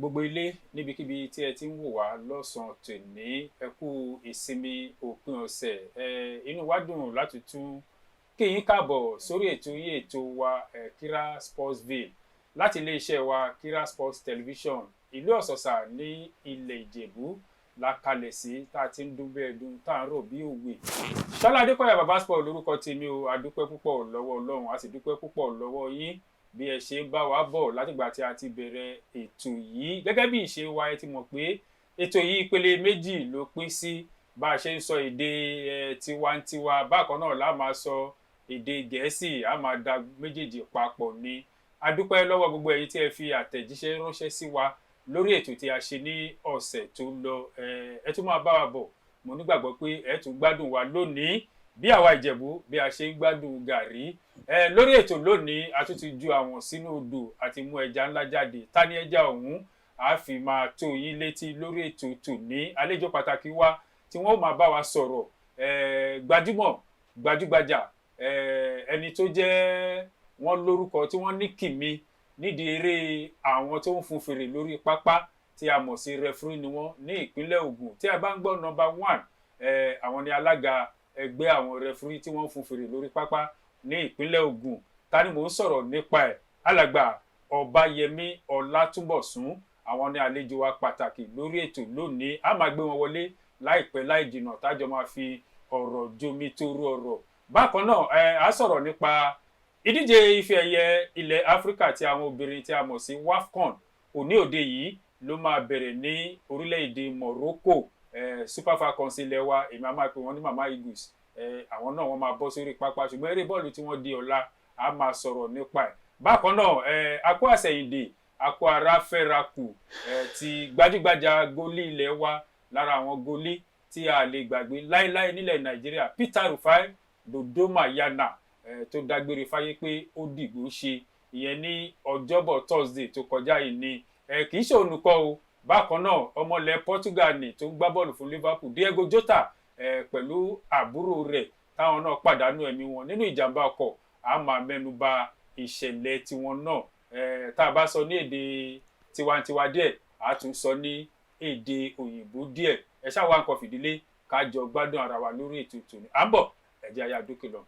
gbogbo ilé níbikíbi tí ẹ ti ń wò wá lọ́sàn-án tòní ẹ kú ìsinmi òpin ọ̀sẹ̀ inú wa dùn láti tún kí yín káàbọ̀ sórí ètò wa Kira Sportsville láti iléeṣẹ́ wa Kira Sports Television ìlú Ọ̀sọ̀sà ní ilẹ̀ Ìjẹ̀bú la kalẹ̀ sí tá a ti ń dún bẹ́ẹ̀ dún tá a ń rò bí òwe. Ṣọlá Adékọ̀yà bàbá sport lórúkọ tèmi o, a dúpẹ́ púpọ̀ lọ́wọ́ Ọlọ́run a sì dúpẹ́ púpọ̀ lọ́wọ́ yín bí ẹ ṣe ń bá wa bọ̀ látìgbà tí a ti bẹ̀rẹ̀ ètò yìí. Gẹ́gẹ́ bí ìṣe wa ẹ ti mọ̀ pé ètò yìí ìpele méjì ló pín sí, bá a ṣe ń sọ èdè tiwantiwa bákan náà la máa sọ èdè Gẹ̀ẹ́sì, a máa da méjèèjì papọ̀ ni. A dúpẹ́ lọ́wọ́ gbogbo ẹ̀yin tí ẹ fi àtẹ̀jíṣẹ́ ránṣẹ́ sí wa lórí ètò tí a ṣe ní ọ̀sẹ̀ tó lọ. Ẹ tún máa bá wa bọ̀, mo nígbàgbọ́ pé ẹ tún gbádùn wa lónìí bí àwa Ìjẹ̀bú bí a ṣe ń gbádùn gàrí. Lórí ètò lónìí a tún ti ju àwọn sínú odò àti mú ẹja ńlá jáde. Ta ni ẹja ọ̀hún? A fi máa tó yín létí lórí ètò tòní. Àlejò pàtàkì wa tí wọ́n máa bá wa sọ̀rọ̀ gbajúmọ̀ gbajúgbajà ẹni tó jẹ́ wọ́n lórúkọ tí wọ́n ní kìmí nídìí eré àwọn tó ń fún fèrè lórí pápá tí a mọ̀ sí referee ni wọ́n ní ìpínlẹ̀ Ògùn. Tí a bá ń gbọ́ number 1 àwọn ni alága ẹgbẹ́ àwọn referee tí wọ́n ń fún fèrè lórí pápá ní ìpínlẹ̀ Ògùn. Ta ni mò ń sọ̀rọ̀ nípa ẹ̀? Alàgbà Ọbáyẹmí Ọlátúnbọ̀sún, àwọn ni àlejò wa pàtàkì lórí ètò lónìí. A máa gbé wọn wọlé láìpẹ́ láì jìnnà tájọ máa fi ọ̀rọ̀ jomi toro ọ̀rọ̀. Bákan náà a sọ̀rọ̀ nípa ìdíje ife ẹ̀yẹ ilẹ̀ Áfíríkà tí àwọn obìnrin tí a mọ̀ sí WAFCON òní òde yìí ló máa bẹ̀rẹ̀ ní orílẹ̀-èdè Morocco. Super Falcons ilẹ̀ wa èmi a máa pè wọ́n ní Mama Eagles. Àwọn náà wọ́n máa bọ́ sórí pápá ṣùgbọ́n eré bọ́ọ̀lù tí wọ́n di ọ̀la a máa sọ̀rọ̀ nípa ẹ̀. Bákan náà akó àsẹ̀yìndè akó ara fẹ́rakù ti gbajúgbajà gólí ilẹ̀ wa lára àwọn gólí tí a lè gbàgbé láéláé nílẹ̀ Nàìjíríà Peter Rufai Dodoma Yana tó dágbére fáyé pé ó dìgbò ṣe ìyẹn ní ọjọ́bọ̀ Thursday tó kọjá yìí ni. Kì í ṣe olùkọ́ o. Bákan náà ọmọlẹ̀ Portugal ni tó ń gbá bọ́ọ̀lù fún Liverpool Diego Jota pẹ̀lú àbúrò rẹ̀ táwọn náà pàdánù ẹ̀mí wọn nínú ìjàmbá ọkọ̀. A máa mẹ́nu bà ìṣẹ̀lẹ̀ tiwọn náà. Tá a bá sọ ní èdè tiwantiwa díẹ̀ a tún sọ ní èdè òyìnbó díẹ̀. Ẹ ṣáà wá nǹkan fìdílé ká jọ gbádùn ara wa lórí ètò tòní. À ń bọ̀ ẹ jẹ́ ayá dókè lọ.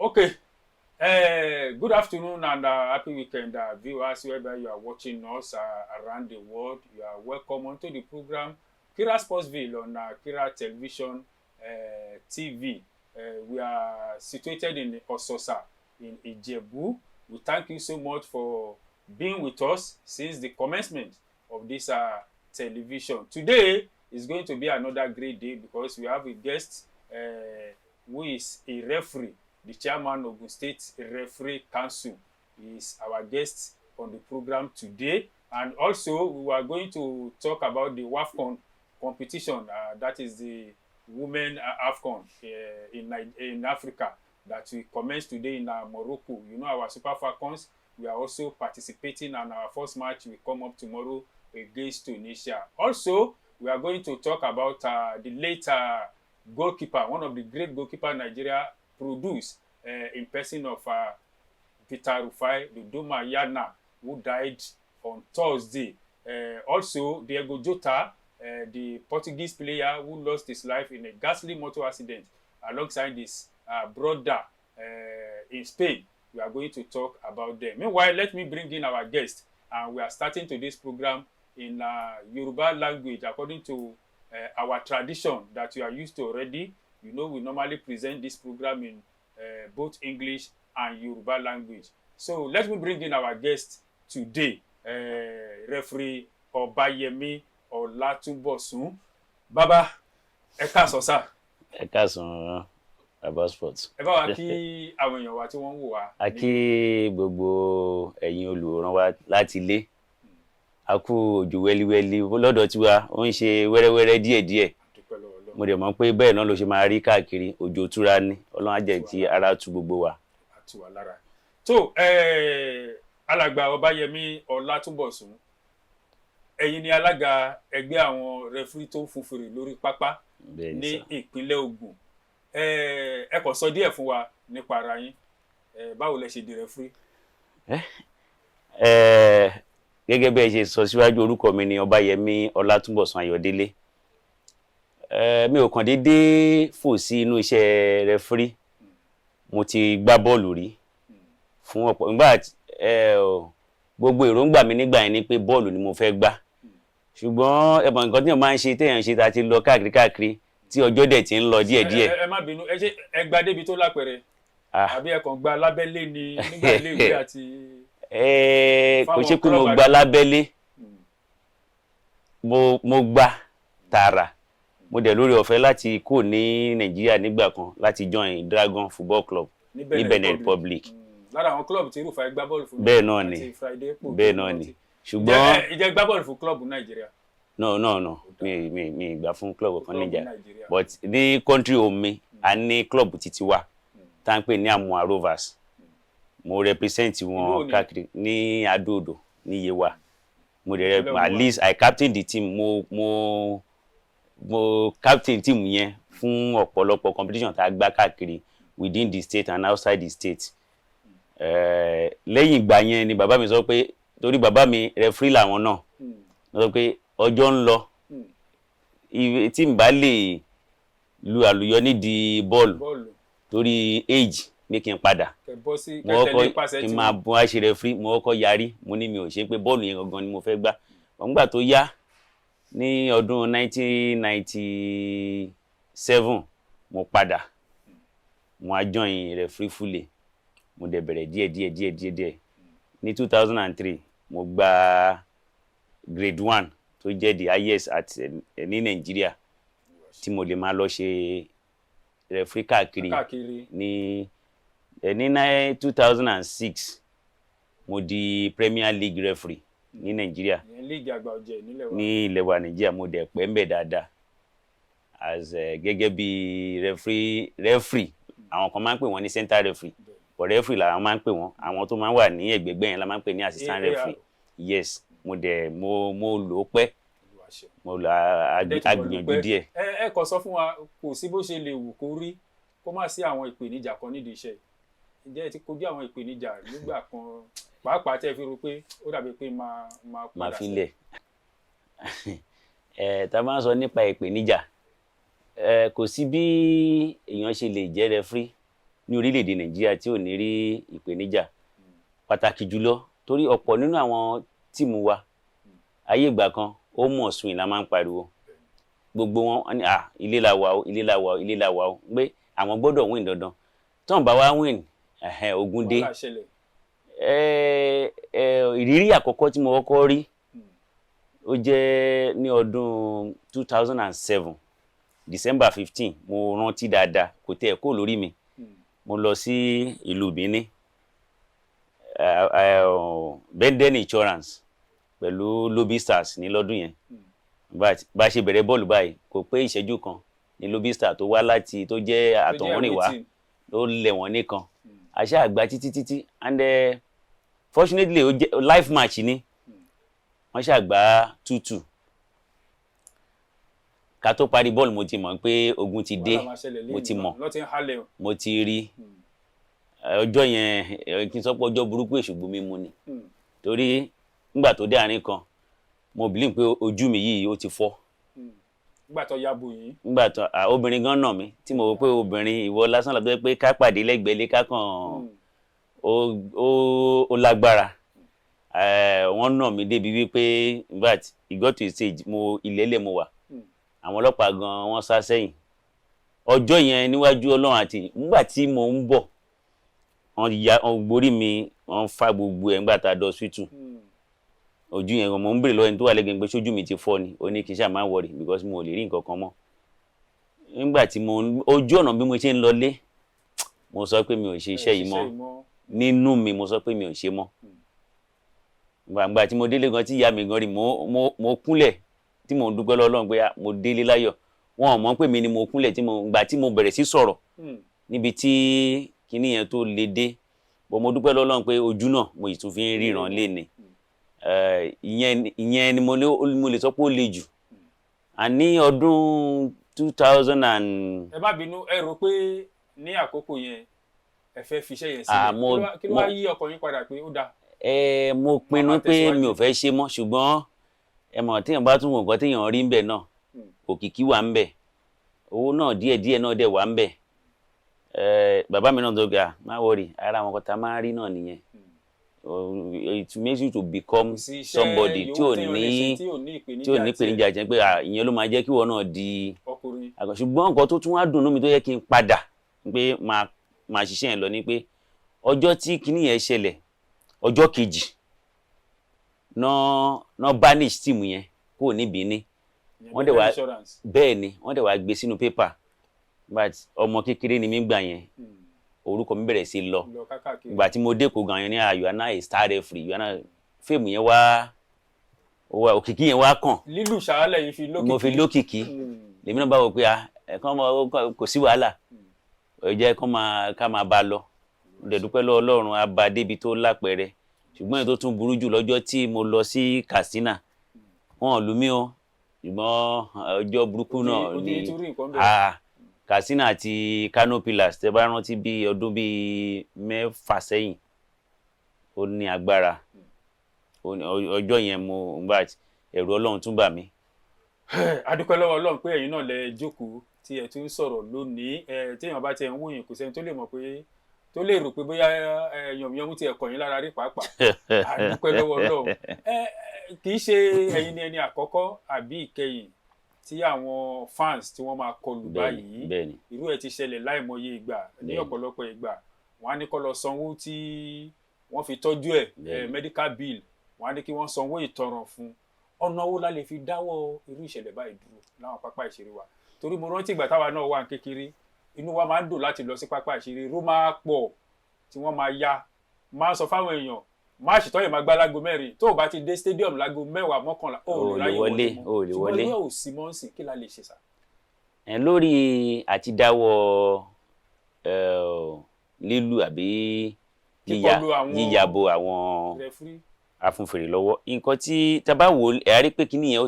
Okay, good afternoon and happy weekend, viewers, wherever you are watching us around the world. You are welcome onto the program Kira Sportsville on Kira Television TV. We are situated in Ọ̀sọ̀sà in Ìjẹ̀bú. We thank you so much for being with us since the commencement of this television. Today is going to be another great day because we have a guest who is a referee. The chairman of Ogun State Referee Council is our guest on the program today. And also, we are going to talk about the WAFCON competition. That is the Women AFCON in Africa that we commenced today in Morocco. You know, our Super Falcons, we are also participating, and our first match will come up tomorrow against Tunisia. Also, we are going to talk about the late goalkeeper, one of the great goalkeepers Nigeria produced in person of Peter Rufai Dodoma Yana, who died on Thursday. Also, Diego Jota, the Portuguese player who lost his life in a ghastly motor accident alongside his brother in Spain. We are going to talk about them. Meanwhile, let me bring in our guest. And we are starting today's program in Yoruba language according to our tradition that you are used to already. You know, we normally present this program in both English and Yoruba language. So let me bring in our guest today, Referee Ọbáyẹmí Ọlátúnbọ̀sún. Baba, ẹ káàsán sà. Ẹ káàsán Baba Sports. Ẹ bá wa kí àwọn èèyàn wa tí wọ́n ń wò wá. A kí gbogbo ẹ̀yin olùwòran wa láti ilé. A kú òjò wẹ́líwẹ́lí lọ́dọ̀ tiwa ó ń ṣe wẹ́rẹ́wẹ́rẹ́ díẹ̀díẹ̀. Mo dẹ̀ mọ̀ pé bẹ́ẹ̀ náà ló ṣe máa rí káàkiri òjò túra ní Ọlọ́run á jẹ́ tí ara tu gbogbo wa. Àtúwà lára. So alàgbà Ọbáyẹmí Ọlátúnbọ̀sún, ẹ̀yin ni alága ẹgbẹ́ àwọn rẹfúrí tó fún fèrè lórí pápá ní ìpínlẹ̀ Ògùn. Ẹ kàn sọ díẹ̀ fún wa nípa ara yín, báwo lẹ ṣe di rẹfúrí? Gẹ́gẹ́ bí ẹ ṣe sọ síwájú, orúkọ mi ni Ọbáyẹmí Ọlátúnbọ̀sún Ayọ̀délé. Mi ò kàn déédéé fò sí inú iṣẹ́ rẹfúrí. Mo ti gbá bọ́ọ̀lù rí fún ọ̀pọ̀ nígbà gbogbo èròǹgbà mi nígbà yẹn ni pé bọ́ọ̀lù ni mo fẹ́ gbá, ṣùgbọ́n ẹ̀bọ̀n nǹkan tí mo máa ń ṣe téèyàn ṣe ta ti lọ káàkiri tí ọjọ́ dẹ̀ ti ń lọ díẹ̀díẹ̀. Ẹ má bínú, ẹ gba débi tó lápẹẹrẹ àbí ẹ kàn gba lábẹ́lé ni nígbà iléèwé àti. Kò ṣe pé mo gba lábẹ́lé, mo gba tààrà. Mo dẹ̀ lórí ọ̀fẹ́ láti kó ní Nàìjíríà nígbà kan láti join Dragon Football Club ní Benin Republic. Lára àwọn club tí Rufai gbá bọ́ọ̀lù fún. Bẹ́ẹ̀ náà ni, bẹ́ẹ̀ náà ni. Ṣùgbọ́n ìjẹ́ gbá bọ́ọ̀lù fún club Nàìjíríà. No, mi gbà fún club kan Nàìjíríà, but ní country home mi a ní club títí wa tá ń pè ní Amua Rovers. Mo represent wọn káàkiri ní Adó-Odò ní Yewa. Mo dẹ̀ at least I captain the team. Mo captain team yẹn fún ọ̀pọ̀lọpọ̀ competition tá a gbá káàkiri within the state and outside the state. Lẹ́yìn ìgbà yẹn ni bàbá mi sọ pé, torí bàbá mi referee làwọn náà, sọ pé ọjọ́ ń lọ tí n bá lè lu àlùyọ nídìí bọ́ọ̀lù torí age ní kí n padà, mo kọ́kọ́ kí n máa bọ́ àṣẹ referee, mo kọ́kọ́ yarí, mo ní mi ò ṣe pé bọ́ọ̀lù yẹn gangan ni mo fẹ́ gbá. Nígbà tó yá ní ọdún 1997 mo padà, mo á join referee fully. Mo dẹ̀ bẹ̀rẹ̀ díẹ̀. Ní 2003 mo gba grade 1 tó jẹ́ the highest ní Nàìjíríà tí mo lè máa lọ ṣe referee káàkiri. Ní 2006 mo di Premier League referee ní Nàìjíríà, ní ilẹ̀ wa Nàìjíríà. Mo dẹ̀ pẹ́ ń bẹ̀ dáadáa as gẹ́gẹ́ bí referee. Àwọn kan máa ń pè wọ́n ní center referee, but referee làwọn máa ń pè wọ́n. Àwọn tó máa ń wà ní ẹ̀gbẹ̀gbẹ̀ yẹn la máa ń pè ní assistant referee. Yes, mo lò ó pẹ́, mo lò agbìyànjú díẹ̀. Ẹ kàn sọ fún wa, kò sí bó ṣe lè wù kó rí kó má sí àwọn ìpèníjà kan nídìí iṣẹ́. Ǹjẹ́ ẹ ti kojú àwọn ìpèníjà nígbà kan pàápàá tẹ́ fi rò pé ó dàbí pé máa padà sí? Filẹ̀. Tá a máa ń sọ nípa ìpèníjà, kò sí bí èèyàn ṣe lè jẹ́ referee ní orílẹ̀-èdè Nàìjíríà tí ò ní rí ìpèníjà. Pàtàkì jùlọ torí ọ̀pọ̀ nínú àwọn tíìmù wa ayé ìgbà kan ó mọ̀ swing la máa ń pariwo. Gbogbo wọn ní ilé la wà o, ilé la wà o, ilé la wà o, pé àwọn gbọ́dọ̀ win dandan. Tí wọ́n bá wá win, ogun dé. Ìrírí àkọ́kọ́ tí mo kọ́kọ́ rí ó jẹ́ ní ọdún 2007 December 15. Mo rántí dáadáa, kò tẹ́ ẹ̀ kó lórí mi. Mo lọ sí ìlú Benin, Benden Insurance pẹ̀lú Lobby Stars ní lọ́dún yẹn. Bá ṣe bẹ̀rẹ̀ bọ́ọ̀lù báyìí kò pé ìṣẹ́jú kan ní Lobby Stars tó wá láti tó jẹ́ àtọ̀húnrìn wá ló lẹ̀ wọ́n nìkan. Àṣà àgbà títí and fortunately ó jẹ́ live match ni, wọ́n ṣàgbá 2-2. Ká tó parí bọ́ọ̀lù mo ti mọ̀ pé ogun ti dé, mo ti mọ̀, mo ti rí. Ọjọ́ yẹn kí n sọ pé ọjọ́ burúkú èṣù gbomi mu ni, torí nígbà tó dé àárín kan mo believe pé ojú mi yìí ó ti fọ́. Nígbà tó yá bò yín. Nígbà tó obìnrin gan nà mí tí mo rò pé obìnrin ìwọ lásán lọ pé ká pàdé lẹ́gbẹ̀ẹ́ lé ká kàn ó lágbára. Wọ́n nà mí débi wípé but it got to a stage ilẹ̀lẹ̀ mo wà. Àwọn ọlọ́pàá gan wọ́n sá sẹ́yìn. Ọjọ́ yẹn níwájú Ọlọ́run àti nígbà tí mo ń bọ̀ wọ́n gborí mi, wọ́n fa gbogbo ẹ̀ nígbà tá a dọ̀ hospital. Ojú yẹn mo ń bèrè lọ́wọ́ ẹni tó wà lẹ́gbẹ̀ẹ́ pé sójú mi ti fọ́ ni, ó ní kí n ṣáà má worry because mo ò lè rí nǹkan kan mọ́. Nígbà tí ojú ọ̀nà bí mo ṣe ń lọlé, mo sọ pé mi ò ṣe iṣẹ́ yìí mọ́. Nínú mi mo sọ pé mi ò ṣe mọ́. Gbàgbà tí mo délé gan tí ìyá mi gan rí, mo kúnlẹ̀ tí mo ń dúpẹ́ lọ́lọ́run pé mo délé láyọ̀. Wọn ò mọ̀ pé mi ni mo kúnlẹ̀ gbà tí mo bẹ̀rẹ̀ sí sọ̀rọ̀ níbi tí kinní yẹn tó le dé. bọ́ mo dúpẹ́ lọ́lọ́run pé ojú náà mo ì tún fi ń ríran léni ìyẹn ni mo lè sọ pé ó le jù àní ọdún 2000 and. ẹ má bínú ẹ rò pé ní àkókò yẹn ẹ fẹ́ fiṣẹ́ yẹn sílẹ̀ kí ló wá yí ọkàn yín padà pé ó dáa. mo pinnu pé mi ò fẹ́ ṣe mọ́ ṣùgbọ́n ẹ mọ̀ téèyàn bá tún wò nǹkan téèyàn rí ń bẹ̀ náà òkìkí wà ń bẹ̀ owó náà díẹ̀díẹ̀ náà dẹ̀ wà ń bẹ̀ bàbá mi náà tó ga má wọrí ara àwọn kan tá a máa rí náà nìyẹn it makes you to become somebody tí ò ní ìpèníjà jẹ́ pé ìyẹn ló máa jẹ́ kí wọ́n náà di àgbà ṣùgbọ́n nǹkan tó tún wá dùn mí tó yẹ kí n padà pé máa ṣiṣẹ́ yẹn lọ ni pé ọjọ́ tí kinní yẹn ṣẹlẹ̀ ọjọ́ kejì náà banish team yẹn kò ní Benin wọ́n dẹ̀ wá bẹ́ẹ̀ ni wọ́n dẹ̀ wá gbé sínú pépà but ọmọ kékeré ni mi gbà yẹn orúkọ mi bẹ̀rẹ̀ sí lọ ìgbà tí mo dẹ́kọ̀ gan yẹn ní you are now a star referee you are now fíìmù yẹn wá òkìkí yẹn wá kàn lílù ṣàálẹ̀ yìí fi lókìkí mo fi lókìkí lèmi náà bá wò pé ẹ̀kan kò sí wàhálà ó jẹ́ ká máa bá a lọ dẹ̀dúpẹ́ lọ́wọ́ Ọlọ́run á bá a débi tó lápẹẹrẹ ṣùgbọ́n èyí tó tún burú jù lọ́jọ́ tí mo lọ sí Katsina wọn lù mí o ṣùgbọ́n ọjọ́ burúkú náà ni Katsina àti Kano Pillars tẹ bá rántí bí ọdún bíi 6 sẹ́yìn ó ní agbára ọjọ́ yẹn mo bá ẹ̀rù Ọlọ́run tún bà mí. a dúpẹ́ lọ́wọ́ Ọlọ́run pé ẹ̀yin náà lẹ jókòó tí ẹ tún sọ̀rọ̀ lónìí téèyàn bá tiẹ̀ ń wòyìn kò sẹ́ni tó lè mọ̀ pé tó lè rò pé bóyá yànmùyánmú ti ẹ̀kọ́ yín lára rí pàápàá a dúpẹ́ lọ́wọ́ Ọlọ́run kì í ṣe ẹ̀yin ni ẹni àkọ́kọ́ àbí ìkẹyìn tí àwọn fans tí wọ́n máa kọlù báyìí irú ẹ̀ ti ṣẹlẹ̀ láìmọye ìgbà ní ọ̀pọ̀lọpọ̀ ìgbà wọ́n á ní kó lọ sanwó tí wọ́n fi tọ́jú ẹ̀ medical bill wọ́n á ní kí wọ́n sanwó ìtanràn fún ọ̀nà owó la lè fi dáwọ́ irú ìṣẹ̀lẹ̀ báyìí dúró láwọn pápá ìṣeré wa torí mo rántí ìgbà táwa náà wà ní kékeré inú wa máa ń dùn láti lọ sí pápá ìṣeré irú máa pọ̀ tí wọ́n máa ya máa ń sọ fáwọn èèyàn máàṣì tọ́yẹ̀ máa gbá lágo 4 tó o bá ti dé stadium lágo 10 11 ó lè ráyè wọlé mọ́ ṣùgbọ́n ilé ò sí mọ́ sí kí la lè ṣe sá. lórí àtidáwọ́ lílù àbí yíyàbò àwọn afúnfèrè lọ́wọ́ nǹkan tí tá bá wò ẹ̀ á rí pé kíní yẹn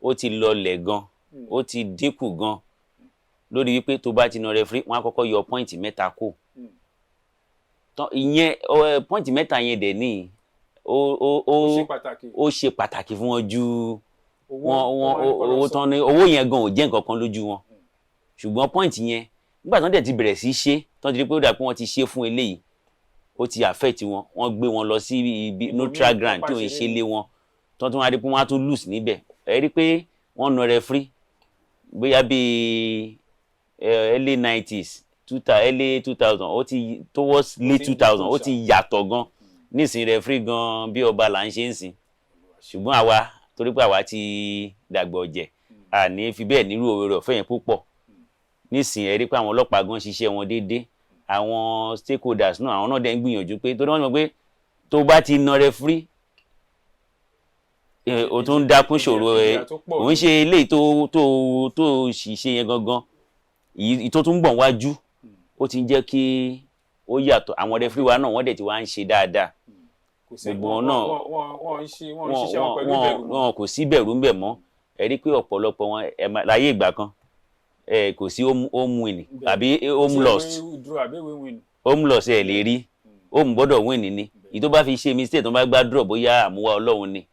ó ti lọlẹ̀ gan ó ti dínkù gan lórí wípé tó bá ti na rẹfúrí wọn á kọ́kọ́ yọ pọ́ìntì 3 kù ìyẹn pọ́ìntì 3 yẹn dẹ̀ ní ó ṣe pàtàkì fún wọn ju owó tán ní owó yẹn gan ò jẹ́ nǹkan kan lójú wọn ṣùgbọ́n pọ́ìntì yẹn nígbà tán dẹ̀ ti bẹ̀rẹ̀ sí ṣe tán ti rí pé ó dà pé wọ́n ti ṣe fún eléyìí ó ti affect wọn wọ́n gbé wọn lọ sí ibi neutral ground tí òun ṣe lé wọn tán tún wá rí pé wọ́n á tún lose níbẹ̀ ẹ rí pé wọ́n na rẹfúrí bóyá bíi early 90s early 2000 ó ti towards late 2000 ó ti yàtọ̀ gan nísìn rẹfúrí gan bí ọba là ń ṣe ń sìn ṣùgbọ́n àwa torí pé àwa ti dàgbà ọ̀jẹ̀ àní fi bẹ́ẹ̀ nírú òwe rẹ̀ ọ̀fẹ́ yẹn púpọ̀ nísìn ẹ rí pé àwọn ọlọ́pàá gan ṣiṣẹ́ wọn déédéé àwọn stakeholders náà àwọn náà dẹ̀ ń gbìyànjú pé torí wọ́n mọ̀ pé tó bá ti na rẹfúrí o tún dákún ṣòro òun ṣe eléyìí tó ṣiṣẹ́ yẹn gangan èyí tó tún bọ̀ wájú ó ti ń jẹ́ kí ó yàtọ̀ àwọn rẹfúrí wa náà wọ́n dẹ̀ ti wá ń ṣe dáadáa gbogbo wọn náà wọn kò sí bẹ̀rù ń bẹ̀ mọ́ ẹ rí pé ọ̀pọ̀lọpọ̀ wọn láyé ìgbà kan kò sí home win àbí home lost home lost ẹ̀ lè rí home gbọ́dọ̀ win ni èyí tó bá fi ṣe mistake tó bá gbá draw bóyá àmúwá Ọlọ́run ni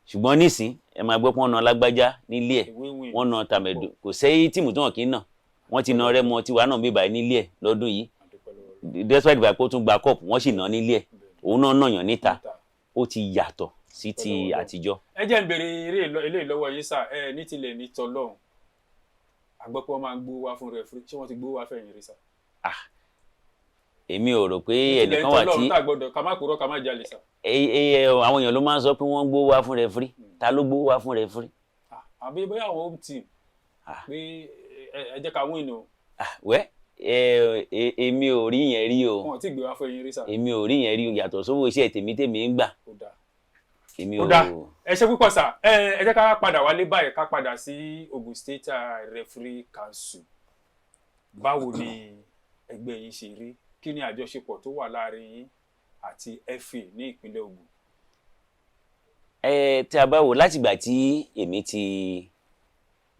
ṣùgbọ́n nísìn ẹ máa gbọ́ pé wọ́n na lágbájá nílé ẹ̀ wọ́n na tàmẹ̀dù kò sẹ́yìn tíìmù tó hàn kí n nà wọ́n ti na Rẹ́mọ tiwa náà bíbá nílé ẹ̀ lọ́dún yìí despite ìgbà pé ó tún gba cup wọ́n sì ná nílé ẹ̀ òun náà nàyàn níta ó ti yàtọ̀ sí ti àtijọ́. ẹ jẹ́ ń bèrè eléyìí lọ́wọ́ yín sà ẹ ní tilẹ̀ ní tọ́lọ́hún àgbọ̀ pé wọ́n máa ń gbówó wá fún rẹfúrí ṣé wọ́n ti gbówó wá fẹ̀yìn rí sà. èmi ò rò pé ẹnìkan wà tí ká má kúrò ká má jalè sà. àwọn èèyàn ló máa ń sọ pé wọ́n gbówó wá fún rẹfúrí ta ló gbówó wá fún rẹfúrí. àbí bóyá àwọn home team pé ẹ jẹ́ ká win o. wẹ́ èmi ò rí yẹn rí o. wọn ò tí ì gbé wá fún yín rí sà. èmi ò rí yẹn rí o yàtọ̀ sówó iṣẹ́ tèmi ń gbà. ó dáa ẹ ṣe púpọ̀ sà ẹ jẹ́ ká padà wálé báyìí ká padà sí Ogun State Referee Council báwo ni ẹgbẹ́ yín ṣe rí kí ni àjọṣepọ̀ tó wà láàrin yín àti FA ní ìpínlẹ̀ Ògùn? Tí a bá wò látìgbà tí èmi ti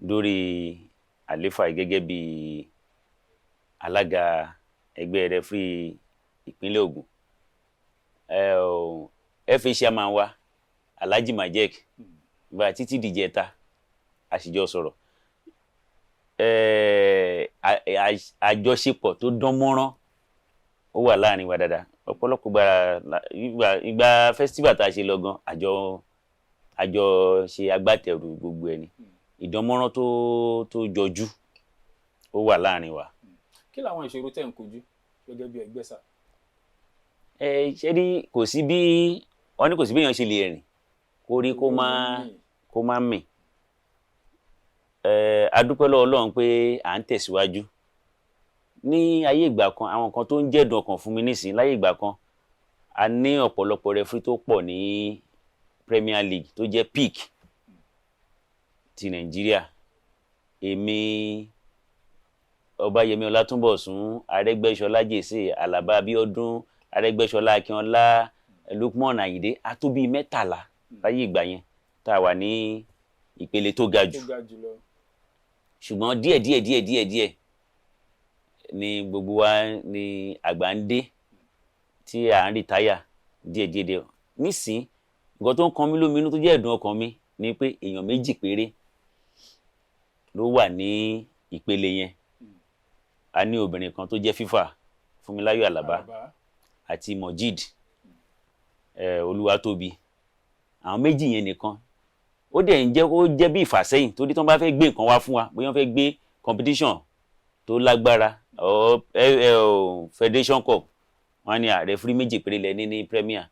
dórí àléfà gẹ́gẹ́ bí alága ẹgbẹ́ rẹfúrì ìpínlẹ̀ Ògùn, FA chairman wa Alhaji Majek gba títí dìjẹta a sì jọ sọ̀rọ̀. Àjọṣepọ̀ tó dán mọ́rán ó wà láàrin wa dáadáa. Ọ̀pọ̀lọpọ̀ ìgbà festival tá a ṣe lọ gan àjọ ṣe agbátẹrù gbogbo ẹni. Ìdánmọ́rán tó jọjú ó wà láàrin wa. Kí làwọn ìṣòro tẹ́ ń kojú gẹ́gẹ́ bí ẹgbẹ́ sà? Ṣé rí kò sí bí èèyàn ṣe lè rìn kó rí kó má mì. A dúpẹ́ lọ́wọ́ Ọlọ́run pé à ń tẹ̀síwájú. Ní ayé ìgbà kan àwọn kan tó ń jẹ́dùn ọkàn fún mi nísìnyí, láyé ìgbà kan a ní ọ̀pọ̀lọpọ̀ rẹfúrì tó pọ̀ ní Premier League tó jẹ́ peak ti Nàìjíríà. Èmi, Ọbáyẹmí Ọlátúnbọ̀sún, Arẹ́gbẹ́ṣọlá Jèsè, Àlàbá Abíọ́dún, Arẹ́gbẹ́ṣọlá Akínọlá, Lukman Ayinde, a tó bíi 13 láyé ìgbà yẹn tá a wà ní ìpele tó ga jù. Ṣùgbọ́n díẹ̀ ni gbogbo wa ni àgbà ń dé tí à ń rìtáyà díẹ̀. Nísìn nǹkan tó ń kan mí lóminú tó jẹ́ ẹ̀dùn ọkàn mi ni pé èèyàn 2 péré ló wà ní ìpele yẹn. A ní obìnrin kan tó jẹ́ FIFA, Fúnmiláyọ̀ Àlàbá, àti Mojid Olúwatóbi. Àwọn 2 yẹn nìkan. Ó jẹ́ bí ìfàsẹ́yìn torí tí wọ́n bá fẹ́ gbé nǹkan wá fún wa, bóyá wọ́n fẹ́ gbé competition tó lágbára Federation Cup, wọ́n á ní rẹfúrì 2 péré lẹ ní Premier,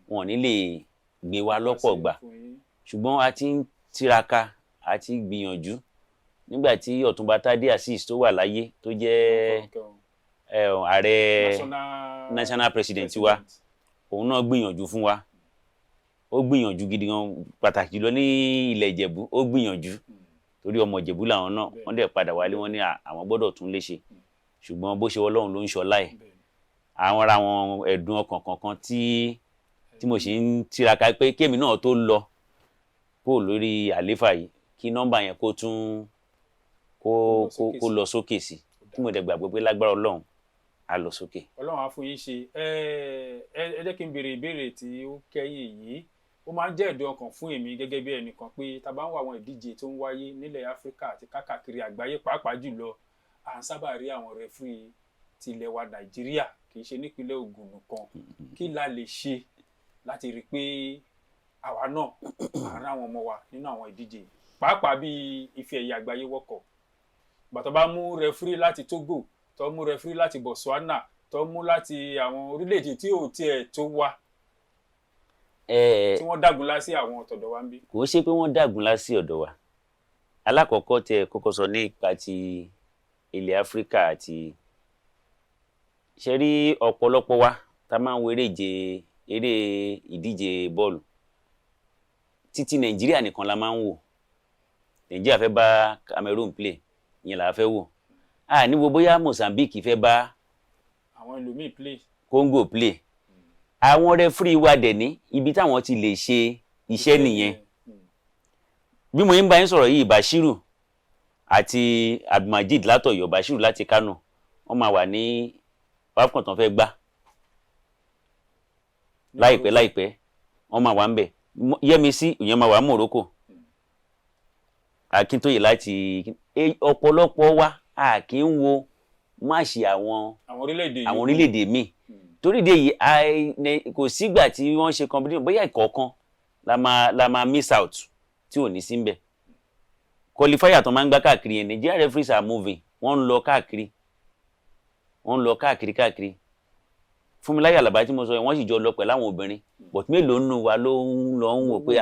wọn ò ní lè gbé wa lọ́pọ̀ gbà. Ṣùgbọ́n a ti ń tiraka, a ti gbìyànjú. Nígbà tí Ọ̀túnba Tádé Azeez tó wà láyé tó jẹ́ ààrẹ national president wa, òun náà gbìyànjú fún wa. Ó gbìyànjú gidi gan, pàtàkì jùlọ ní ilẹ̀ Ìjẹ̀bú, ó gbìyànjú torí ọmọ Ìjẹ̀bú làwọn náà. Wọ́n dẹ̀ padà wálé, wọ́n ní àwọn gbọ́dọ̀ tún lè ṣe. Ṣùgbọ́n bó ṣe Ọlọ́run ló ń ṣọlá ẹ̀. Àwọn ẹ̀dùn ọkàn kankan tí mo ṣe ń tiraka pé kémi náà tó lọ kó lórí àléfà yìí, kí nọ́mbà yẹn kó lọ sókè sí, tí mo dẹ̀ gbàgbọ́ pé lágbára Ọlọ́run á lọ sókè. Ọlọ́run á fún yín ṣe. Ẹ jẹ́ kí n béèrè ìbéèrè tí ó kẹ́yìn yìí. Ó máa ń jẹ́ ẹ̀dùn ọkàn fún èmi gẹ́gẹ́ bí ẹnìkan pé tá bá ń wo àwọn ìdíje tó ń wáyé nílẹ̀ Áfíríkà àti káàkiri àgbáyé, pàápàá jùlọ à ń sábà rí àwọn rẹfúrì ti ilẹ̀ wa Nàìjíríà, kì í ṣe nípínlẹ̀ Ògùn nìkan. Kí la lè ṣe láti rí pé àwa náà à ń rán àwọn ọmọ wa nínú àwọn ìdíje, pàápàá bí ife ẹ̀yẹ àgbáyé World Cup? Bàtọ́ bá mú rẹfúrì láti Togo, tó mú rẹfúrì láti Botswana, tó mú láti àwọn orílẹ̀-èdè tí ò tiẹ̀ tó wá, tí wọ́n dàgúnlá sí àwọn ọ̀tọ̀dọ̀ wa ń bí. Kò ṣe pé wọ́n dàgúnlá sí ọ̀dọ̀ wa. Alákọ̀ọ́kọ́ tẹ kọ́kọ́ sọ nípa ti ilẹ̀ Áfíríkà àti ṣe rí ọ̀pọ̀lọpọ̀ wa tá máa ń wo eré ìdíje bọ́ọ̀lù. Títí Nàìjíríà nìkan la máa ń wò. Nàìjíríà fẹ́ bá Cameroon play, ìyẹn là fẹ́ wò. A ní wo bóyá Mozambique fẹ́ bá àwọn ẹlòmíì play, Congo play. Àwọn rẹfúrì wa dẹ̀ ní ibi táwọn ti lè ṣe iṣẹ́ nìyẹn. Bí mo ń bá yín sọ̀rọ̀ yìí, Bashiru àti Abdulmajid látọ̀yọ́, Bashiru láti Kano, wọ́n máa wà ní AFCON tán fẹ́ gbá láìpẹ́, wọ́n máa wà ń bẹ̀. Yẹ́misí ìyẹn máa wà Morocco. Akíntóyè láti ọ̀pọ̀lọpọ̀ wa a kì í wo máàṣì àwọn orílẹ̀-èdè míì. Torí ìdí èyí kò sígbà tí wọ́n ṣe competition bóyá ìkọ̀ọ̀kan la máa miss out tí ò ní sí ń bẹ̀. Qualifier tó máa ń gbá káàkiri yẹn, Nigeria referees are moving, wọ́n ń lọ káàkiri. Fúnmiláyọ̀ Àlàbá tí mo sọ yẹn, wọ́n sì jọ lọ pẹ̀lú àwọn obìnrin, but mélòó nínú wa ló ń lọ ń wò pé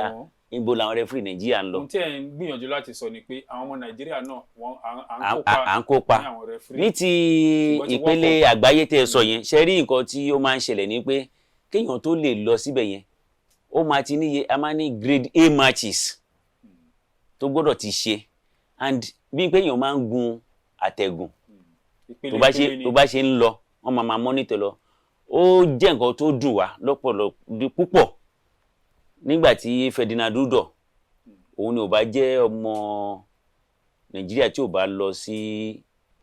ibo làwọn referee Nàìjíríà ń lọ. Ohun tí ẹ̀ ń gbìyànjú láti sọ ni pé àwọn ọmọ Nàìjíríà náà à ń kópa ní ti ìpele àgbáyé tẹ́ ẹ sọ yẹn. Ṣe rí nǹkan tí ó máa ń ṣẹlẹ̀ ni pé kéèyàn tó lè lọ síbẹ̀ yẹn, ó máa ti níye, a máa ní grade A matches tó gbọ́dọ̀ ti ṣe, and bí pé èèyàn máa ń gun àtẹ̀gùn tó bá ṣe ń lọ, wọ́n máa monitor lọ. Ó jẹ́ nǹkan tó dùn wá lọ́pọ̀lọpọ̀ púpọ̀ nígbà tí Ferdinand Udoh òun ni ò bá jẹ́ ọmọ Nàìjíríà tí ò bá lọ sí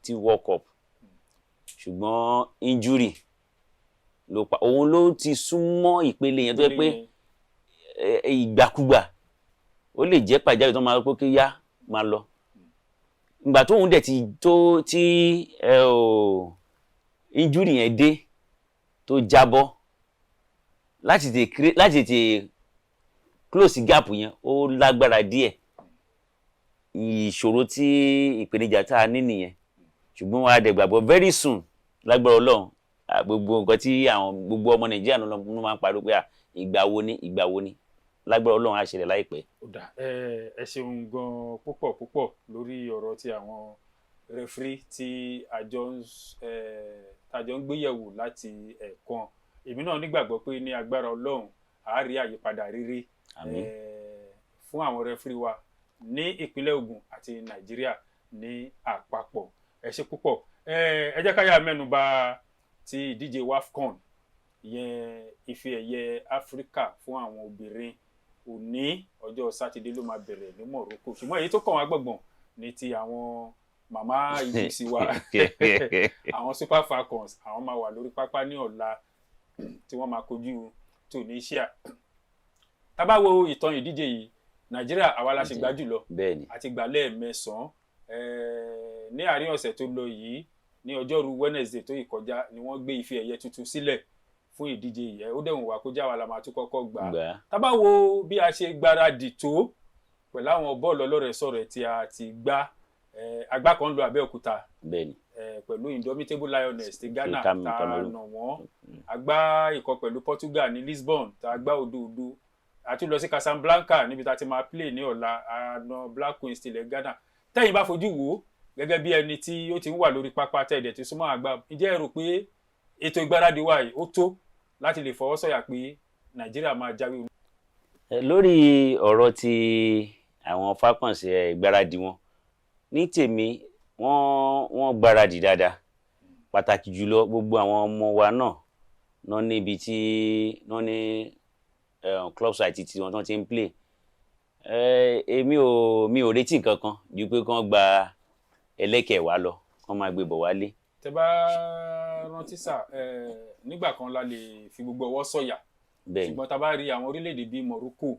World Cup, ṣùgbọ́n injury ló pa òun, ló ti súnmọ́ ìpele yẹn tó yẹ pé ìgbàkúgbà ó lè jẹ́ pàjáwìrì tó máa pé kí yá máa lọ. Ìgbà tóun dẹ̀ tí injury yẹn dé tó jábọ́ láti tètè close gap yẹn ó lágbára díẹ̀. Ìṣòro tí ìpèníjà tá a ní nìyẹn, ṣùgbọ́n wàá dẹ̀ gbàgbọ́ very soon lágbára Ọlọ́run gbogbo nǹkan tí gbogbo ọmọ Nàìjíríà ló máa ń pariwo pé ìgbà wo ni lágbára Ọlọ́run á ṣẹlẹ̀ láìpẹ́. Ó dà ẹ ṣeun gan púpọ̀ lórí ọ̀rọ̀ tí àwọn rẹfúrí tí àjọ ń gbéyẹ̀wò láti ẹ̀ẹ̀kan. Èmi náà nígbàgbọ́ pé ní agbára Ọlọ́run a rí àyípadà rere fún àwọn rẹfúrí wa ní ìpínlẹ̀ Ògùn àti Nàìjíríà ní àpapọ̀. Ẹ ṣé púpọ̀. Ẹ jẹ́ ká yà mẹ́nubà ti ìdíje WAFCON, ìyẹn ife ẹ̀yẹ Áfíríkà fún àwọn obìnrin. Òní ọjọ́ Sátidé ló máa bẹ̀rẹ̀ ní Morocco, ṣùgbọ́n èyí tó kàn wá gbọ̀ngbọ̀n ní ti àwọn màmá ìgbésí wa àwọn Super Falcons. Àwọn máa wà lórí pápá ní ọ̀la tí wọ́n máa kojú Tunisia. Tá bá wo ìtàn ìdíje yìí, Nàìjíríà àwa la ṣe gbá jùlọ àti gbà lẹ́ẹ̀mẹsàn-án. Ní àárín ọ̀sẹ̀ tó lọ yìí, ní ọjọ́rú Wednesday tó yìí kọjá ni wọ́n gbé ife ẹ̀yẹ tuntun sílẹ̀ fún ìdíje yìí. Ó dẹ̀wọ̀n wá kó já wa la máa tún kọ́kọ́ gbà. Tá bá wo bí a ṣe gbáradì tó pẹ̀lú àwọn bọ́ọ̀lù ọlọ́rẹ̀ẹ́sọ̀rẹ̀ tí a ti gbá, àgbà kan lọ Abẹ́òkúta pẹ̀lú Indomitable Lioness ti Ghana tá a nà wọ́n. Àgbà ikọ̀ pẹ̀lú Portugal ní Lisbon tá a gbá òdo. A tún lọ sí Casablanca níbi tá a ti máa play ní ọ̀la, àna Black Queens tilẹ̀ Ghana. Tẹ́yìn bá fojú wò gẹ́gẹ́ bí ẹni tí ó ti ń wà lórí pápá tẹ́ẹ̀dẹ̀ tí súnmọ́ àgbà, ǹjẹ́ ẹ rò pé ètò ìgbáradì wa yìí ó tó láti lè fọwọ́ sọ̀yà pé Nàìjíríà máa jáwé? Lórí ọ̀rọ̀ tí àwọn Falcons ìgbáradì wọn, ní tèmi wọ́n gbáradì dáadáa. Pàtàkì jùlọ gbogbo àwọn ọmọ wa náà níbi tí wọ́n ní club site tí wọ́n ti ń play. Mi ò retí nǹkan kan ju pé kán gba ẹlẹ́kẹ̀wá lọ, kán máa gbé bọ̀ wálé. Tẹ́ bá rántí sà, nígbà kan la lè fi gbogbo ọwọ́ sọ̀yà, ṣùgbọ́n tá bá rí àwọn orílẹ̀-èdè bíi Morocco,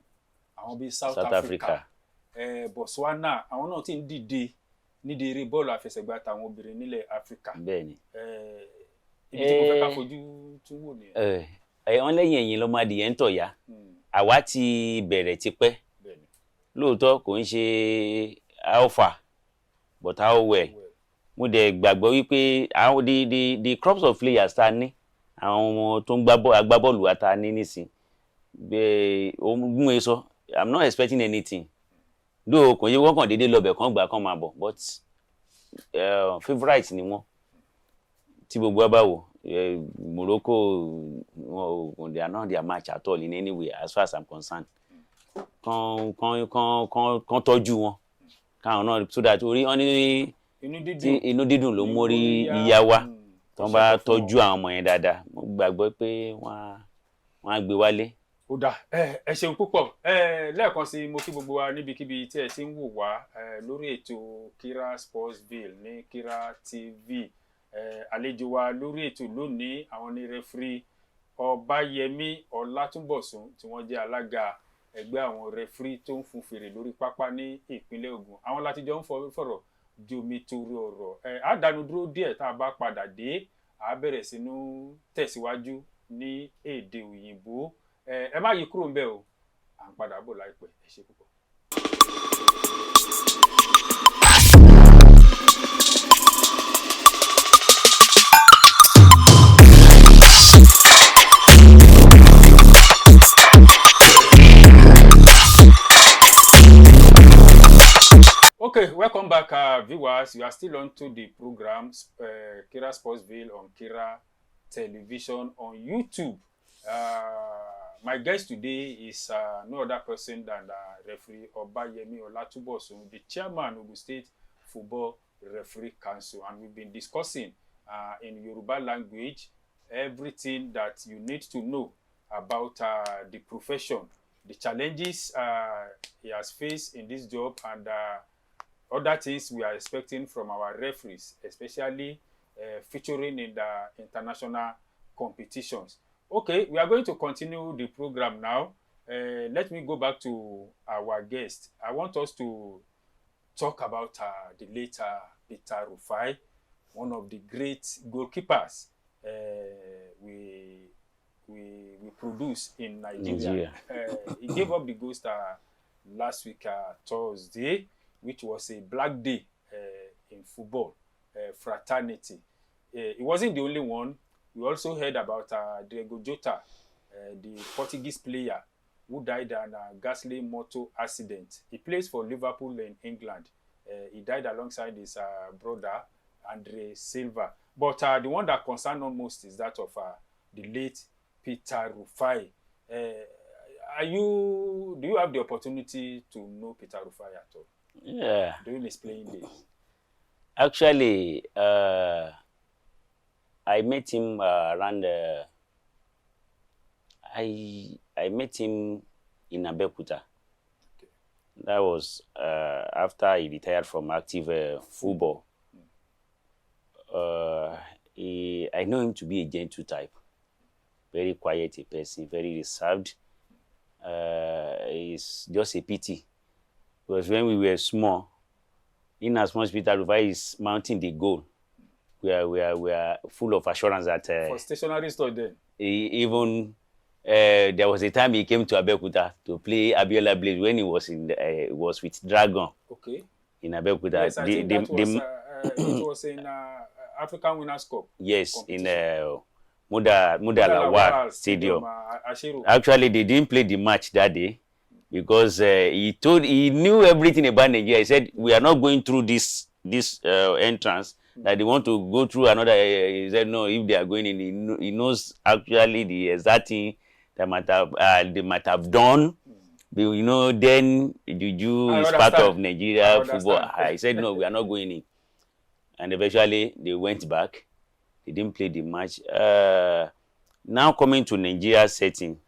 àwọn bíi South Africa, Botswana, àwọn náà ti ń dìde nídìí eré bọ́ọ̀lù àfẹsẹ̀gbá tàwọn obìnrin nílẹ̀ Áfíríkà. Ibi tí mo fẹ́ ká fojú tún wò nìyẹn. Wọ́n lẹ́yìn ẹ̀yìn lọ́mọ adìyẹ ń tọ̀yà. Àwa ti bẹ̀rẹ̀ tipẹ́. Lóòótọ́ kò ń ṣe how far but how well. Mo dẹ̀ gbàgbọ́ wípé àwọn the crops of players ta ní, àwọn ọmọ tó ń agbábọ́ọ̀lù wa ta ní nísìn, ohun sọ I'm not expecting anything. Though kò yẹ wọ́n kàn déédéé lọ́bẹ̀ kan gbà kan máa bọ̀, but favourite ni wọ́n tí gbogbo wa bá wò. Morocco, they are not their match at all in any way as far as I'm concerned. Kàn tọ́jú wọn káwọn náà so that orí wọn ní inú dídùn ló mórí ìyá wa. Tó bá tọ́jú àwọn ọmọ yẹn dáadáa, mo gbàgbọ́ pé wọ́n á gbé wálé. Ó dà, ẹ ṣeun púpọ̀. Lẹ́ẹ̀kan sí mo kí gbogbo wa níbikíbi tí ẹ ti ń wò wá lórí ètò Kira Sportsville ní Kira TV. Àlejò wa lórí ètò lónìí àwọn ní rẹfúrí Ọbáyẹmí Ọlátúnbọ̀sún tí wọ́n jẹ́ alága ẹgbẹ́ àwọn rẹfúrí tó ń fún fèrè lórí pápá ní ìpínlẹ̀ Ògùn. Àwọn láti jọ ń fọ̀rọ̀ jomitoro ọ̀rọ̀. Á dánu dúró díẹ̀ tá a bá padà dé, á bẹ̀rẹ̀ sínú tẹ̀síwájú ní èdè òyìnbó. Ẹ má yí kúrò ńbẹ̀ o, à ń padà bọ̀ láìpẹ́. Ẹ ṣé púpọ̀. Okay, welcome back, viewers. You are still on to the program Kira Sportsville on Kira Television on YouTube. My guest today is no other person than referee Ọbáyẹmí Ọlátúnbọ̀sún, the chairman of the State Football Referee Council, and we've been discussing in Yoruba language, everything that you need to know about the profession, the challenges he has faced in this job, and other things we are expecting from our referees, especially featuring in the international competitions. Okay, we are going to continue the program now. Let me go back to our guest. I want us to talk about the late Peter Rufai, one of the great goalkeepers we produce in Nigeria. He gave up the ghost last week, Thursday, which was a black day in football, fraternity. It wasn't the only one. We also heard about Diego Jota, the Portuguese player who died in a ghastly motor accident. He plays for Liverpool in England. He died alongside his brother, Andre Silva. But the one that concerns us most is that of the late Peter Rufai. Do you have the opportunity to know Peter Rufai at all? Yeah. During his playing days? Actually, I met him around. I met him in Abeokuta. Okay. That was after he retired from active football. I know him to be a gentle type, very quiet a person, very reserved. It's just a pity because when we were small, in as much Peter Rufai is mounting the goal, we are full of assurance that for stationary store then. Even there was a time he came to Abeokuta to play Abiola Blaze when he was was with Dragon. Okay. In Abeokuta. Yes, I think it was in African Winners' Cup. Yes, in Muda Lawal Stadium. Ashiru. Actually, they didn't play the match that day because he knew everything about Nigeria. He said, we are not going through this entrance, that they want to go through another. He said, no, if they are going in, he knows actually the exact thing that they might have done. You know, then Juju is part of Nigeria football. I said, no, we are not going in. And eventually, they went back. They didn't play the match. Now coming to Nigeria setting,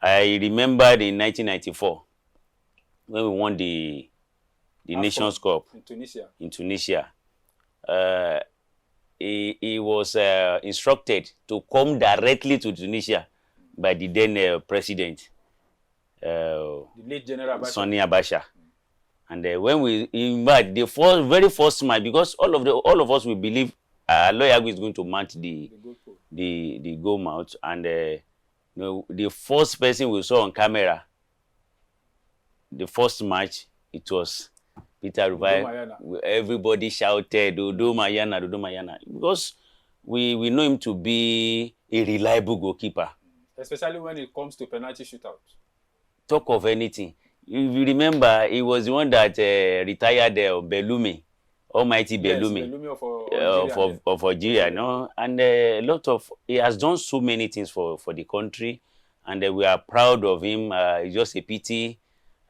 I remembered in 1994 when we won the Nations Cup in Tunisia. He was instructed to come directly to Tunisia by the then president, the late General Abacha. Sani Abacha. And when we invite the very first match, because all of us we believe Aloyagu is going to mount the goal mount, and the first person we saw on camera, the first match, it was Peter Rufai. Everybody shouted, Dodo Mayana, Dodo Mayana, because we know him to be a reliable goalkeeper. Especially when it comes to penalty shootout. Talk of anything. If you remember, he was the one that retired Bellumi, Almighty Bellumi, yes, Bellumi of Algeria, no? And he has done so many things for the country, and we are proud of him. It's just a pity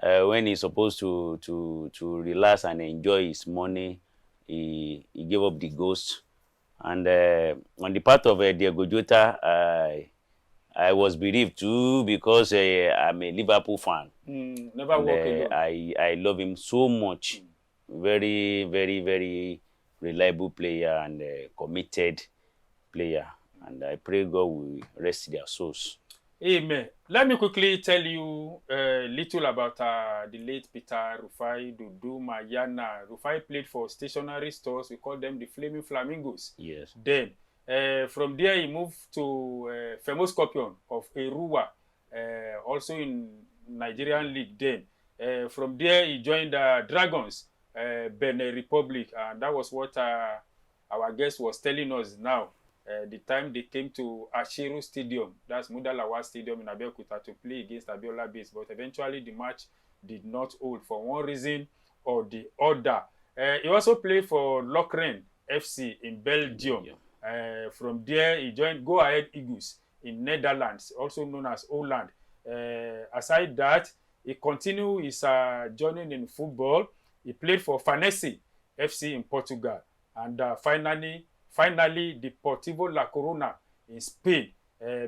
when he's supposed to relax and enjoy his money, he gave up the ghost. And on the part of Diego Jota, I was bereaved too because I'm a Liverpool fan. Never walk alone. I love him so much. Very, very, very reliable player and committed player. And I pray God will rest their souls. Amen. Let me quickly tell you a little about the late Peter Rufai, Dudu Mayana. Rufai played for stationery stores. We call them the Flaming Flamingos. Yes. Then, from there, he moved to Famous Scorpion of Erua, also in Nigerian League then. From there, he joined Dragons, Benin Republic. And that was what our guest was telling us now. The time they came to Ashiru Stadium, that's Muda Lawal Stadium in Abeokuta, to play against Abiola Base. But eventually, the match did not hold for one reason or the other. He also played for Lokeren FC in Belgium. From there, he joined Go Ahead Eagles in Netherlands, also known as Holland. Aside that, he continued his journey in football. He played for Fanesi FC in Portugal, and finally finally Deportivo La Corona in Spain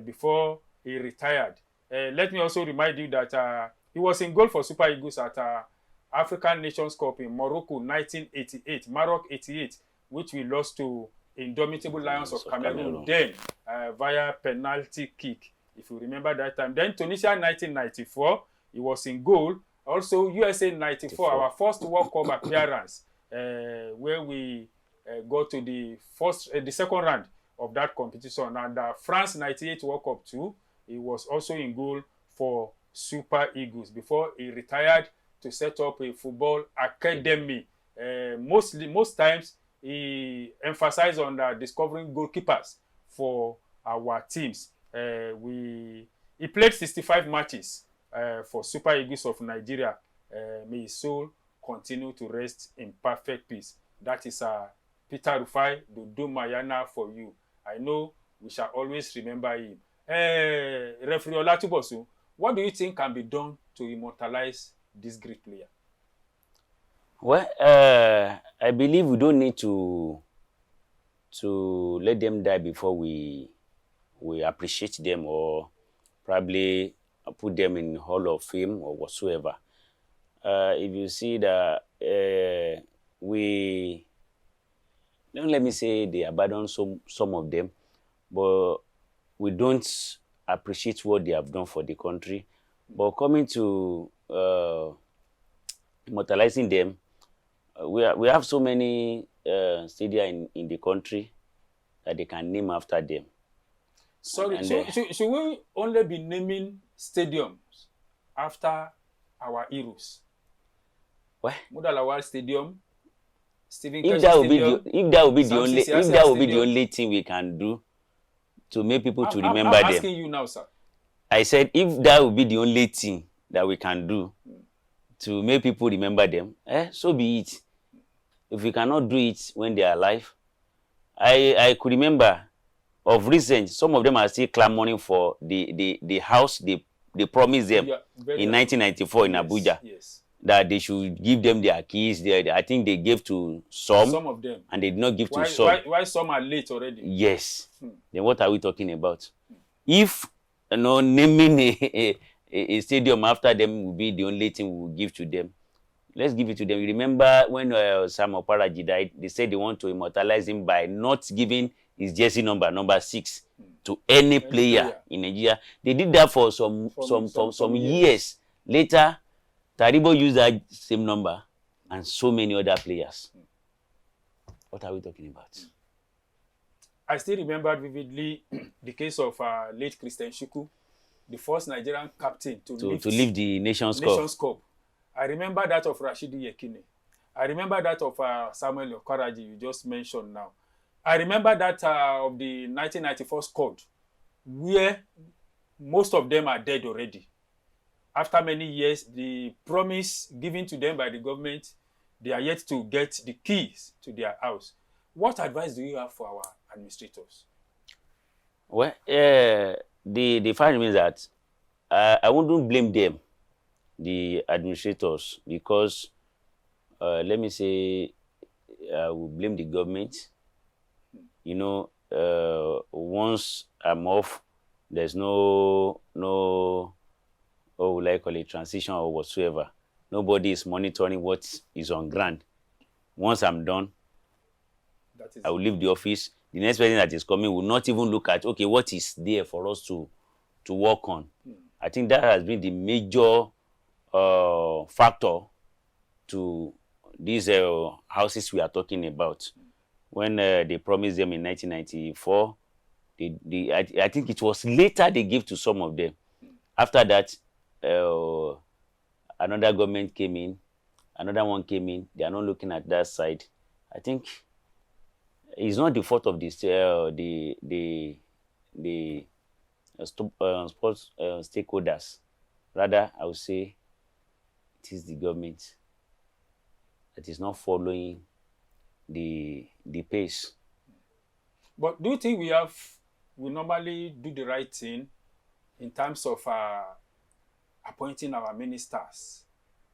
before he retired. Let me also remind you that he was in goal for Super Eagles at African Nations Cup in Morocco 1988, Maroc 88, which we lost to Indomitable Lions of Cameroon then via penalty kick, if you remember that time. Then Tunisia 1994, he was in goal. Also USA 94, our first World Cup appearance, where we got to the second round of that competition. And France 98 World Cup too, he was also in goal for Super Eagles before he retired to set up a football academy. Most times he emphasized on discovering goalkeepers for our teams. He played 65 matches for Super Eagles of Nigeria. May his soul continue to rest in perfect peace. That is Peter Rufai Dodo Mayana for you. I know we shall always remember him. Referee Olatubosun, what do you think can be done to immortalize this great player? Well, I believe we don't need to let them die before we appreciate them, or probably put them in Hall of Fame or whatsoever. If you see that don't let me say they abandon some of them, but we don't appreciate what they have done for the country. But coming to immortalizing them, we have so many stadia in the country that they can name after them. Sorry, should we only be naming stadiums after our heroes? What? Mudalawal Stadium, Stephen If Keshi that Stadium. if that would be the only thing we can do to make people to remember them. I'm asking you now, sir. I said if that would be the only thing that we can do to make people remember them, so be it. If we cannot do it when they are alive, I could remember of recent, some of them are still clamoring for the house they promised them in 1994 in Abuja. Yes. That they should give them their keys. I think they gave to some of them, and they did not give to some. Why some are late already? Yes. Then what are we talking about? If naming a stadium after them will be the only thing we will give to them, let's give it to them. You remember when Sam Oparaji died, they said they want to immortalize him by not giving his jersey number 6 to any player in Nigeria. They did that for some years. Later, Taribo used that same number and so many other players. What are we talking about? I still remember vividly the case of late Christian Shuku, the first Nigerian captain to leave the Nations Cup. I remember that of Rashidi Yekini. I remember that of Samuel Okaraji you just mentioned now. I remember that of the 1994 squad, where most of them are dead already. After many years, the promise given to them by the government, they are yet to get the keys to their house. What advice do you have for our administrators? Well, the fact remains that I wouldn't blame them, the administrators, because let me say I will blame the government. Once I'm off, there's no will I call it transition or whatsoever. Nobody is monitoring what is on ground. Once I'm done, I will leave the office. The next person that is coming will not even look at, okay, what is there for us to work on. I think that has been the major factor to these houses we are talking about. When they promised them in 1994, I think it was later they gave to some of them. After that, another government came in, another one came in. They are not looking at that side. I think it's not the fault of sports stakeholders. Rather, I would say it is the government that is not following the pace. But do you think we normally do the right thing in terms of appointing our ministers,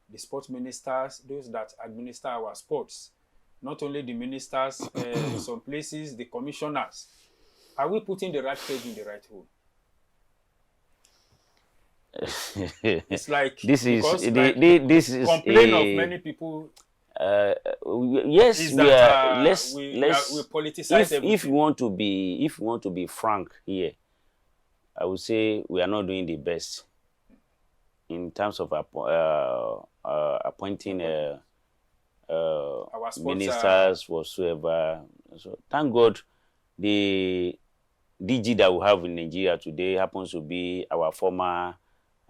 the sports ministers, those that administer our sports? not only the ministers, some places, the commissioners. Are we putting the right peg in the right hole? It's like this is because this is complaint of many people. Yes, Is we that are. Let's we politicize if everything. if we want to be frank here, I would say we are not doing the best in terms of appointing Our sports ministers whatsoever. So thank God the DG that we have in Nigeria today happens to be our former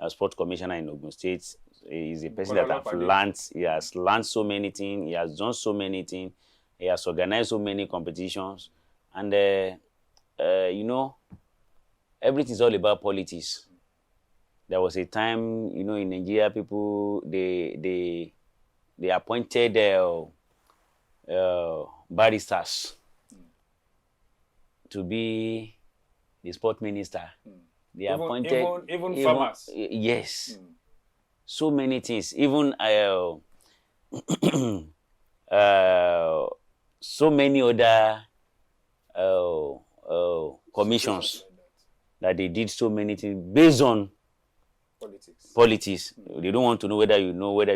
sport commissioner in Ogun State. He is a person that have learned. He has learned so many things. He has done so many things. He has organized so many competitions, and you know, everything is all about politics. There was a time, you know, in Nigeria, people they appointed barristers to be the sport minister. They appointed even farmers. Yes, so many things. Even so many other commissions that they did so many things based on politics. They don't want to know whether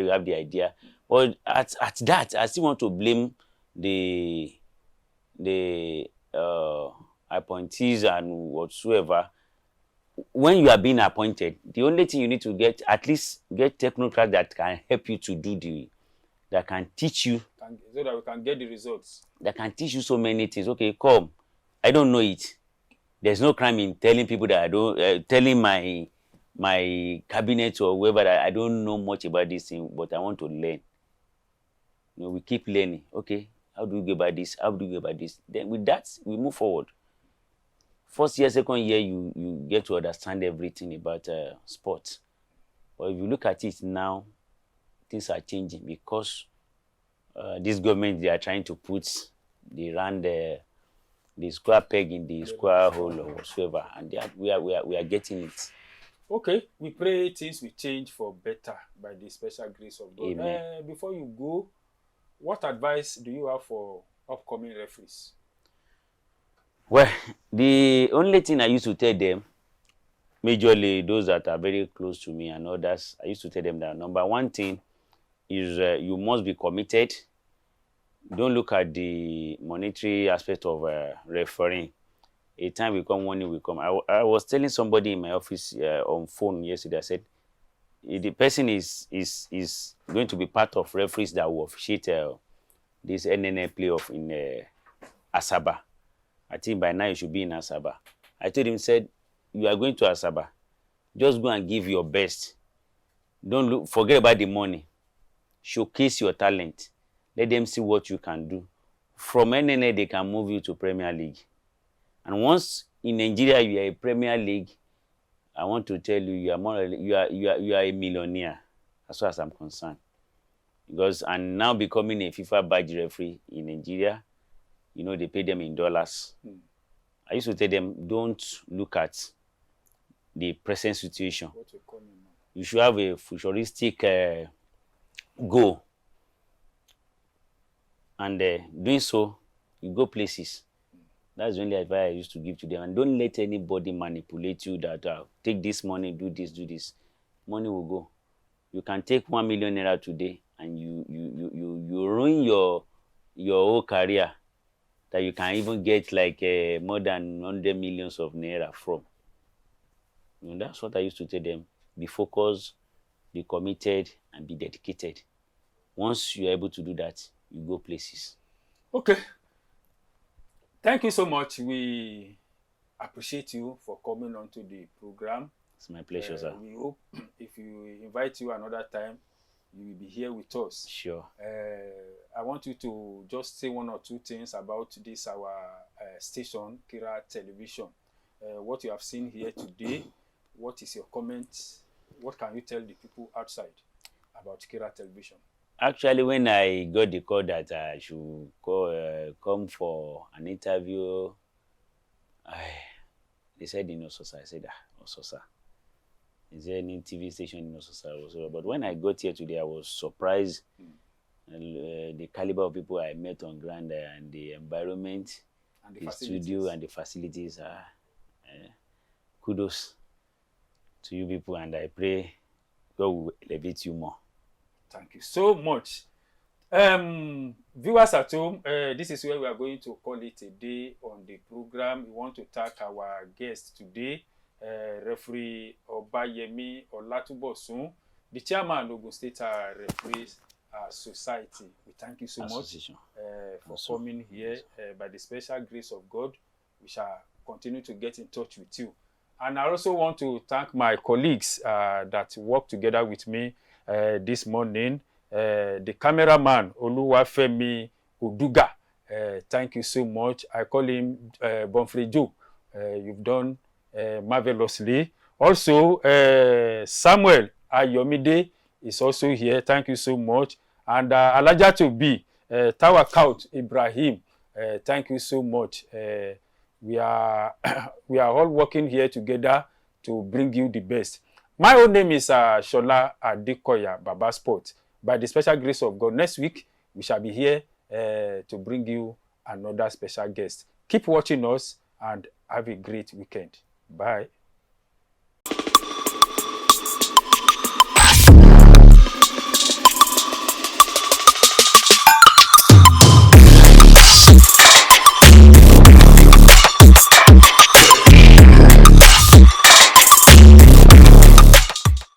you have the idea. But at that, I still want to blame the appointees and whatsoever. When you are being appointed, the only thing you need to get, at least get technocrats that can help you to do that can teach you. So that we can get the results. That can teach you so many things. Okay, come. I don't know it. There's no crime in telling people that I don't, telling my cabinet or whoever that I don't know much about this thing, but I want to learn. You know, we keep learning. Okay, how do we go about this? How do we go about this? Then with that, we move forward. First year, second year, you get to understand everything about sports. But if you look at it now, things are changing because this government, they are trying to put the square peg in the square hole or whatsoever, and we are getting it. Okay, we pray things will change for better by the special grace of God. Amen. Before you go, what advice do you have for upcoming referees? Well, the only thing I used to tell them, majorly those that are very close to me and others, I used to tell them that number one thing is you must be committed. Don't look at the monetary aspect of refereeing. A time will come, one day will come. I was telling somebody in my office on phone yesterday, I said, the person is going to be part of referees that will officiate this NNL playoff in Asaba. I think by now you should be in Asaba. I told him, said, you are going to Asaba. Just go and give your best. Don't forget about the money. Showcase your talent. Let them see what you can do. From NNL, they can move you to Premier League. And once in Nigeria you are a Premier League, I want to tell you, you are a millionaire, as far as I'm concerned. Because and now becoming a FIFA badge referee in Nigeria, you know, they pay them in dollars. I used to tell them, don't look at the present situation. You should have a futuristic goal. And doing so, you go places. That's the only advice I used to give to them. And don't let anybody manipulate you that take this money, do this, do this. Money will go. You can take 1 million naira today and you ruin your whole career that you can even get like more than 100 millions of naira from. You know, that's what I used to tell them. Be focused, be committed, and be dedicated. Once you're able to do that, you go places. Okay. Thank you so much. We appreciate you for coming on to the program. It's my pleasure, sir. We hope if you invite you another time, you will be here with us. Sure. I want you to just say one or two things about this, our station, Kira Television. What you have seen here today, what is your comment? What can you tell the people outside about Kira Television? Actually, when I got the call that I should come for an interview, they said in Ososa. I said, Ososa. Is there any TV station in Ososa? But when I got here today, I was surprised the caliber of people I met on ground and the environment, And the the facilities. studio and the facilities are kudos to you people, and I pray God will elevate you more. Thank you so much. Viewers at home, this is where we are going to call it a day on the program. We want to thank our guest today, Referee Obayemi Olatubosun, the chairman of Ogun State Referees Society. We thank you so Association. much for coming here. By the special grace of God, we shall continue to get in touch with you. And I also want to thank my colleagues that work together with me this morning. The cameraman, Oluwafemi Oduga. Thank you so much. I call him Bonfrey Joe. You've done marvelously. Also, Samuel Ayomide is also here. Thank you so much. And Alaja to be Tawakaut Ibrahim. Thank you so much. We are all working here together to bring you the best. My own name is Shola Adekoya Baba Sport. By the special grace of God, next week we shall be here to bring you another special guest. Keep watching us and have a great weekend. Bye.